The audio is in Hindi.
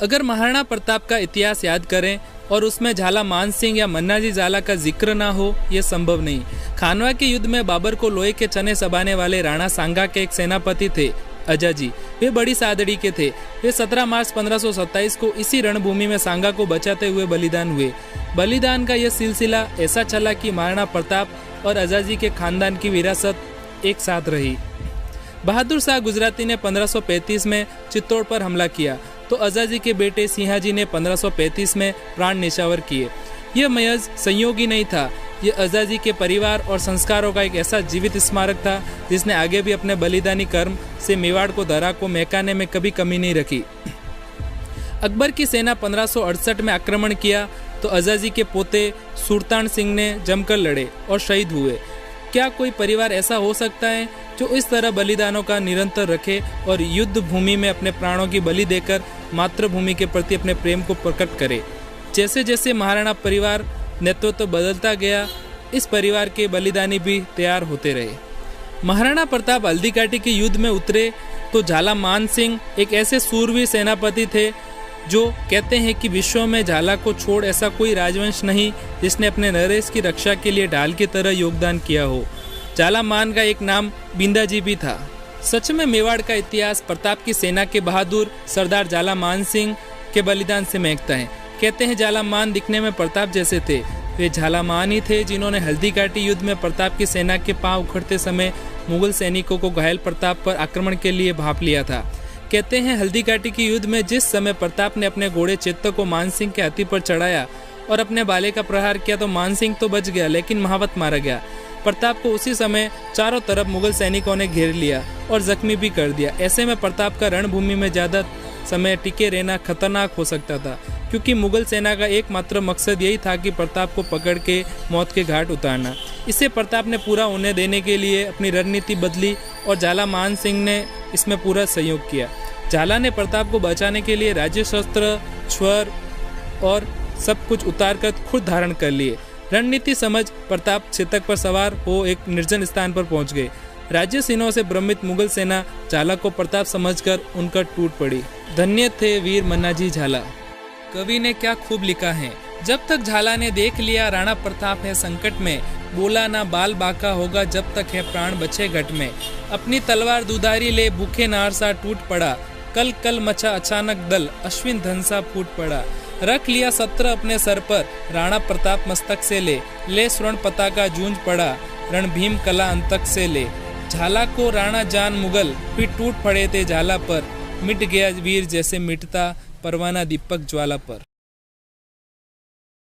अगर महाराणा प्रताप का इतिहास याद करें और उसमें झाला मानसिंह या मन्नाजी झाला का जिक्र ना हो, यह संभव नहीं। खानवा के युद्ध में बाबर को लोहे के चने चबाने वाले राणा सांगा के एक सेनापति थे अजाजी। वे बड़ी सादड़ी के थे। वे 17 मार्च 1527 को इसी रणभूमि में सांगा को बचाते हुए बलिदान हुए। बलिदान का यह सिलसिला ऐसा चला कि महाराणा प्रताप और अजाजी के खानदान की विरासत एक साथ रही। बहादुर शाह गुजराती ने 1535 में चित्तौड़ पर हमला किया तो अजाजी के बेटे सिंहाजी ने 1535 में प्राण न्यौछावर किए। यह महज संयोग ही नहीं था, यह अजाजी के परिवार और संस्कारों का एक ऐसा जीवित स्मारक था जिसने आगे भी अपने बलिदानी कर्म से मेवाड़ को धरा को महकाने में कभी कमी नहीं रखी। अकबर की सेना 1568 में आक्रमण किया तो अजाजी के पोते सुल्तान सिंह ने जमकर लड़े और शहीद हुए। क्या कोई परिवार ऐसा हो सकता है जो इस तरह बलिदानों का निरंतर रखे और युद्ध भूमि में अपने प्राणों की बलि देकर मातृभूमि के प्रति अपने प्रेम को प्रकट करे। जैसे जैसे महाराणा परिवार नेतृत्व बदलता गया, इस परिवार के बलिदानी भी तैयार होते रहे। महाराणा प्रताप हल्दीघाटी के युद्ध में उतरे तो झाला मान सिंह एक ऐसे सूरवीर सेनापति थे जो कहते हैं कि विश्व में झाला को छोड़ ऐसा कोई राजवंश नहीं जिसने अपने नरेश की रक्षा के लिए ढाल की तरह योगदान किया हो। झाला मान का एक नाम बिंदाजी भी था। सच में मेवाड़ का इतिहास प्रताप की सेना के बहादुर सरदार झाला मान सिंह के बलिदान से महकता है। कहते हैं झाला मान दिखने में प्रताप जैसे थे। वे झाला मान ही थे जिन्होंने हल्दीघाटी युद्ध में प्रताप की सेना के पांव उखड़ते समय मुगल सैनिकों को घायल प्रताप पर आक्रमण के लिए भाप लिया था। कहते हैं हल्दीघाटी के युद्ध में जिस समय प्रताप ने अपने घोड़े चेतक को मानसिंह के हाथी पर चढ़ाया और अपने भाले का प्रहार किया तो मानसिंह तो बच गया लेकिन महावत मारा गया। प्रताप को उसी समय चारों तरफ मुगल सैनिकों ने घेर लिया और जख्मी भी कर दिया। ऐसे में प्रताप का रणभूमि में ज्यादा समय टिके रहना खतरनाक हो सकता था, क्योंकि मुगल सेना का एकमात्र मकसद यही था कि प्रताप को पकड़ के मौत के घाट उतारना। इससे प्रताप ने पूरा उन्हें देने के लिए अपनी रणनीति बदली और झाला मान सिंह ने इसमें पूरा सहयोग किया। झाला ने प्रताप को बचाने के लिए राज्य शस्त्र, छ्वर और सब कुछ उतार कर खुद धारण कर लिए। रणनीति समझ प्रताप चेतक पर सवार हो एक निर्जन स्थान पर पहुंच गए। राज्य सिन्हों से भ्रमित मुगल सेना झाला को प्रताप समझकर उनका टूट पड़ी। धन्य थे वीर मन्नाजी झाला। कवि ने क्या खूब लिखा है। जब तक झाला ने देख लिया राणा प्रताप है संकट में, बोला ना बाल बाका होगा जब तक है प्राण बचे घट में। अपनी तलवार दुधारी ले भूखे नार सा टूट पड़ा, कल कल मचा अचानक दल अश्विन धन सा फूट पड़ा। रख लिया सत्र अपने सर पर राणा प्रताप मस्तक से ले स्वर्ण पताका जूंझ पड़ा, रण भीम कला अंतक से ले। झाला को राणा जान मुगल फिर टूट पड़े थे झाला पर, मिट गया वीर जैसे मिटता परवाना दीपक ज्वाला पर।